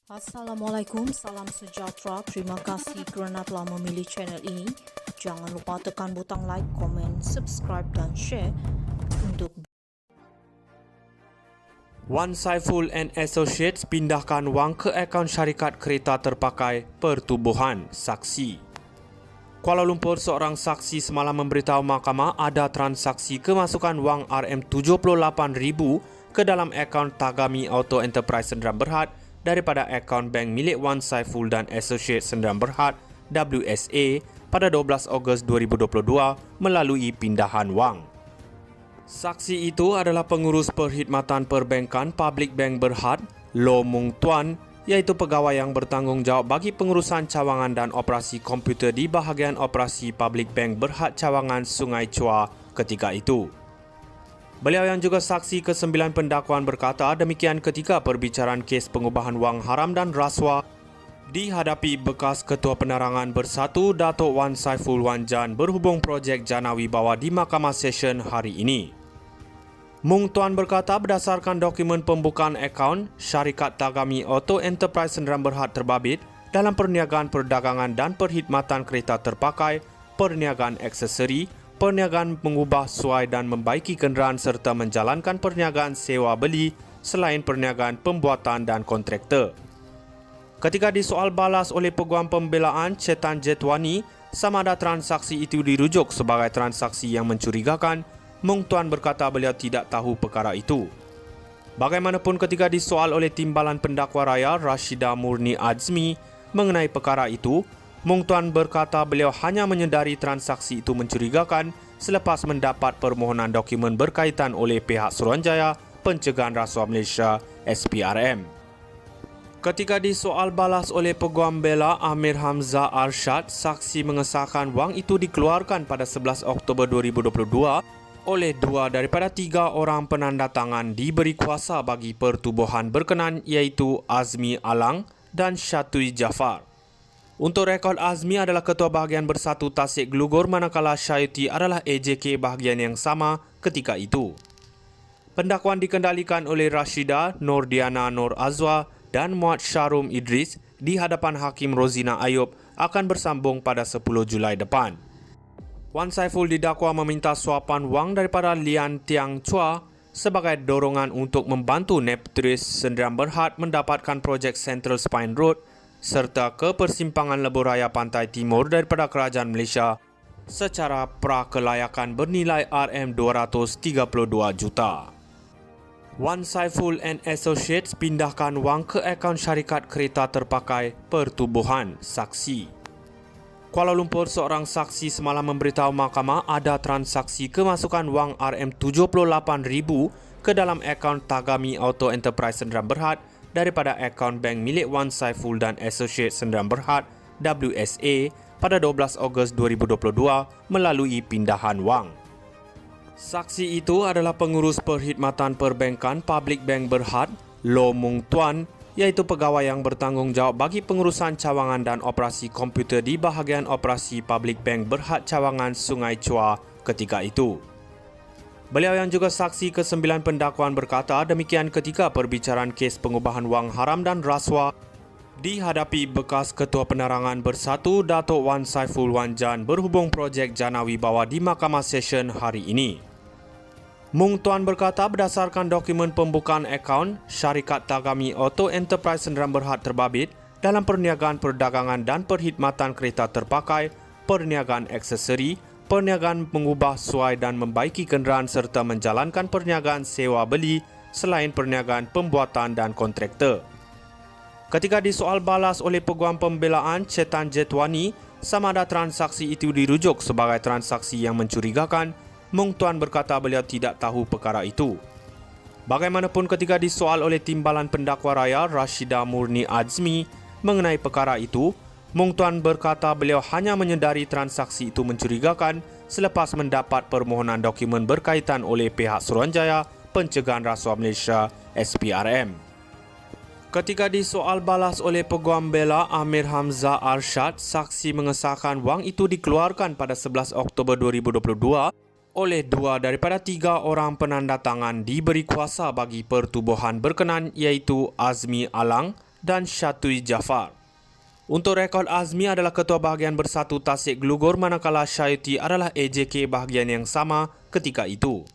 Assalamualaikum, salam sejahtera. Terima kasih kerana telah memilih channel ini. Jangan lupa tekan butang like, komen, subscribe dan share untuk Wan Saiful and Associates pindahkan wang ke akaun syarikat kereta terpakai pertubuhan saksi. Kuala Lumpur, seorang saksi semalam memberitahu mahkamah ada transaksi kemasukan wang RM78,000 ke dalam akaun Tagami Auto Enterprise Sendirian Berhad daripada akaun bank milik Wan Saiful dan Associates Sendirian Berhad WSA pada 12 Ogos 2022 melalui pindahan wang. Saksi itu adalah pengurus perkhidmatan perbankan Public Bank Berhad, Loh Mung Tuan, iaitu pegawai yang bertanggungjawab bagi pengurusan cawangan dan operasi komputer di bahagian operasi Public Bank Berhad Cawangan Sungai Chua ketika itu. Beliau yang juga saksi ke-9 pendakwaan berkata demikian ketika perbicaraan kes pengubahan wang haram dan rasuah dihadapi bekas Ketua Penerangan Bersatu Datuk Wan Saiful Wan Jan berhubung projek Jana Wibawa di Mahkamah Session hari ini. Mung Tuan berkata berdasarkan dokumen pembukaan akaun, syarikat Tagami Auto Enterprise Sendirian Berhad terbabit dalam perniagaan perdagangan dan perkhidmatan kereta terpakai, perniagaan aksesori, perniagaan mengubah suai dan membaiki kenderaan serta menjalankan perniagaan sewa beli selain perniagaan pembuatan dan kontraktor. Ketika disoal balas oleh Peguam Pembelaan Chetan Jetwani sama ada transaksi itu dirujuk sebagai transaksi yang mencurigakan, Mung Tuan berkata beliau tidak tahu perkara itu. Bagaimanapun ketika disoal oleh Timbalan Pendakwa Raya Rashida Murni Azmi mengenai perkara itu, Mung Tuan berkata beliau hanya menyedari transaksi itu mencurigakan selepas mendapat permohonan dokumen berkaitan oleh pihak Suruhanjaya Pencegahan Rasuah Malaysia SPRM. Ketika disoal balas oleh Peguam Bela Amir Hamzah Arshad, saksi mengesahkan wang itu dikeluarkan pada 11 Oktober 2022 oleh 2 daripada 3 orang penandatangan diberi kuasa bagi pertubuhan berkenan iaitu Azmi Alang dan Syatui Jafar. Untuk rekod, Azmi adalah Ketua Bahagian Bersatu Tasik Gelugur manakala Syatui adalah AJK bahagian yang sama ketika itu. Pendakwaan dikendalikan oleh Rashida Nordiana Nur Azwa dan Muhammad Syarum Idris di hadapan Hakim Rozina Ayub akan bersambung pada 10 Julai depan. Wan Saiful didakwa meminta suapan wang daripada Lian Tiang Chua sebagai dorongan untuk membantu Neptris Sendirian Berhad mendapatkan projek Central Spine Road serta ke persimpangan Lebuh Raya Pantai Timur daripada Kerajaan Malaysia secara prakelayakan bernilai RM232 juta. Wan Saiful and Associates pindahkan wang ke akaun syarikat kereta terpakai pertubuhan saksi. Kuala Lumpur, seorang saksi semalam memberitahu mahkamah ada transaksi kemasukan wang RM78,000 ke dalam akaun Tagami Auto Enterprise Sendirian Berhad daripada akaun bank milik Wan Saiful dan Associates Sendirian Berhad WSA pada 12 Ogos 2022 melalui pindahan wang. Saksi itu adalah pengurus perkhidmatan perbankan Public Bank Berhad, Loh Mung Tuan, iaitu pegawai yang bertanggungjawab bagi pengurusan cawangan dan operasi komputer di bahagian operasi Public Bank Berhad Cawangan Sungai Chua ketika itu. Beliau yang juga saksi ke-9 pendakwaan berkata demikian ketika perbicaraan kes pengubahan wang haram dan rasuah dihadapi bekas Ketua Penerangan Bersatu Datuk Wan Saiful Wan Jan berhubung projek Jana Wibawa di Mahkamah Session hari ini. Mung Tuan berkata berdasarkan dokumen pembukaan akaun, syarikat Tagami Auto Enterprise Sendirian Berhad terbabit dalam perniagaan perdagangan dan perkhidmatan kereta terpakai, perniagaan aksesori, perniagaan mengubah suai dan membaiki kenderaan serta menjalankan perniagaan sewa beli selain perniagaan pembuatan dan kontraktor. Ketika disoal balas oleh Peguam Pembelaan Chetan Jetwani sama ada transaksi itu dirujuk sebagai transaksi yang mencurigakan, Mung Tuan berkata beliau tidak tahu perkara itu. Bagaimanapun ketika disoal oleh Timbalan Pendakwa Raya Rashida Murni Azmi mengenai perkara itu, Mung Tuan berkata beliau hanya menyedari transaksi itu mencurigakan selepas mendapat permohonan dokumen berkaitan oleh pihak Suruhanjaya Pencegahan Rasuah Malaysia SPRM. Ketika disoal balas oleh Peguam Bela Amir Hamzah Arshad, saksi mengesahkan wang itu dikeluarkan pada 11 Oktober 2022 oleh 2 daripada 3 orang penandatangan diberi kuasa bagi pertubuhan berkenan iaitu Azmi Alang dan Syatui Jafar. Untuk rekod, Azmi adalah Ketua Bahagian Bersatu Tasik Gelugor manakala Syatui adalah AJK bahagian yang sama ketika itu.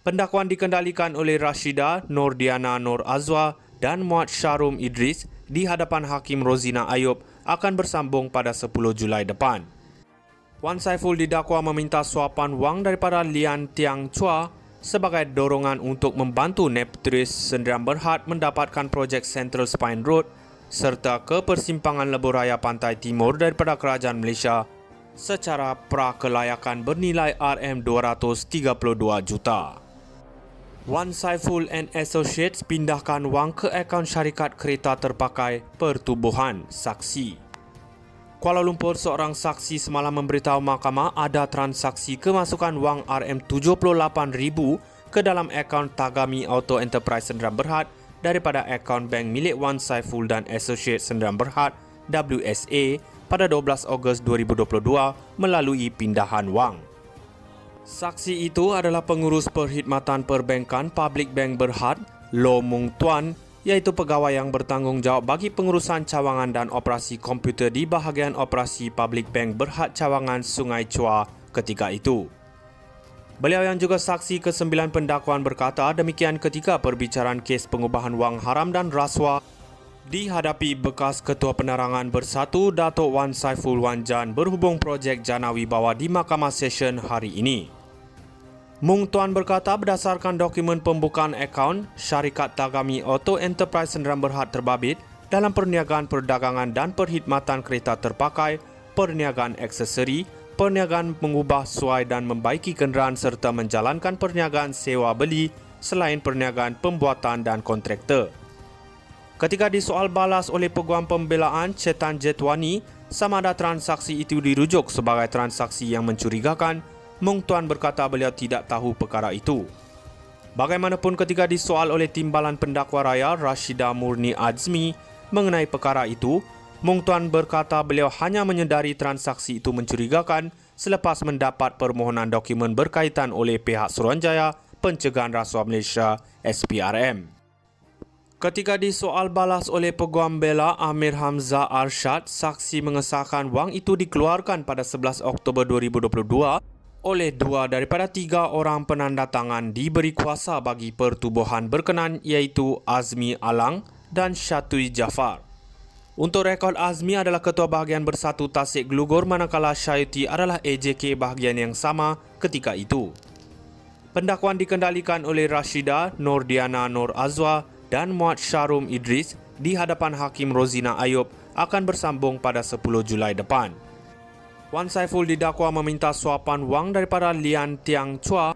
Pendakwaan dikendalikan oleh Rashida Nordiana Nur Azwa dan Muhammad Syarum Idris di hadapan Hakim Rozina Ayub akan bersambung pada 10 Julai depan. Wan Saiful didakwa meminta suapan wang daripada Lian Tiang Chua sebagai dorongan untuk membantu Neptris Sdn Bhd mendapatkan projek Central Spine Road serta ke persimpangan lebuh raya pantai timur daripada kerajaan Malaysia secara prakelayakan bernilai RM232 juta. Wan Saiful and Associates pindahkan wang ke akaun syarikat kereta terpakai pertubuhan saksi. Kuala Lumpur, seorang saksi semalam memberitahu mahkamah ada transaksi kemasukan wang RM78,000 ke dalam akaun Tagami Auto Enterprise Sdn Bhd daripada akaun bank milik Wan Saiful dan Associates Sdn Bhd WSA pada 12 Ogos 2022 melalui pindahan wang. Saksi itu adalah pengurus perkhidmatan perbankan Public Bank Berhad, Lo Mung Tuan, iaitu pegawai yang bertanggungjawab bagi pengurusan cawangan dan operasi komputer di bahagian operasi Public Bank Berhad Cawangan Sungai Chua ketika itu. Beliau yang juga saksi ke-9 pendakwaan berkata demikian ketika perbicaraan kes pengubahan wang haram dan rasuah dihadapi bekas Ketua Penerangan Bersatu Datuk Wan Saiful Wan Jan berhubung projek Jana Wibawa di Mahkamah Session hari ini. Mung Tuan berkata berdasarkan dokumen pembukaan akaun, syarikat Tagami Auto Enterprise Sdn Bhd terbabit dalam perniagaan perdagangan dan perkhidmatan kereta terpakai, perniagaan aksesori, perniagaan mengubah suai dan membaiki kenderaan serta menjalankan perniagaan sewa beli selain perniagaan pembuatan dan kontraktor. Ketika disoal balas oleh Peguam Pembelaan Chetan Jetwani sama ada transaksi itu dirujuk sebagai transaksi yang mencurigakan, Mung Tuan berkata beliau tidak tahu perkara itu. Bagaimanapun ketika disoal oleh Timbalan Pendakwa Raya Rashida Murni Azmi mengenai perkara itu, Mung Tuan berkata beliau hanya menyedari transaksi itu mencurigakan selepas mendapat permohonan dokumen berkaitan oleh pihak Suruhanjaya Pencegahan Rasuah Malaysia SPRM. Ketika disoal balas oleh Peguam Bela Amir Hamzah Arshad, saksi mengesahkan wang itu dikeluarkan pada 11 Oktober 2022 oleh 2 daripada 3 orang penandatangan diberi kuasa bagi pertubuhan berkenan iaitu Azmi Alang dan Syatui Jafar. Untuk rekod, Azmi adalah Ketua Bahagian Bersatu Tasik Gelugor manakala Syatui adalah AJK bahagian yang sama ketika itu. Pendakwaan dikendalikan oleh Rashida Nordiana Nur Azwa dan Muhammad Syarum Idris di hadapan Hakim Rozina Ayub akan bersambung pada 10 Julai depan. Wan Saiful didakwa meminta suapan wang daripada Lian Tiang Chua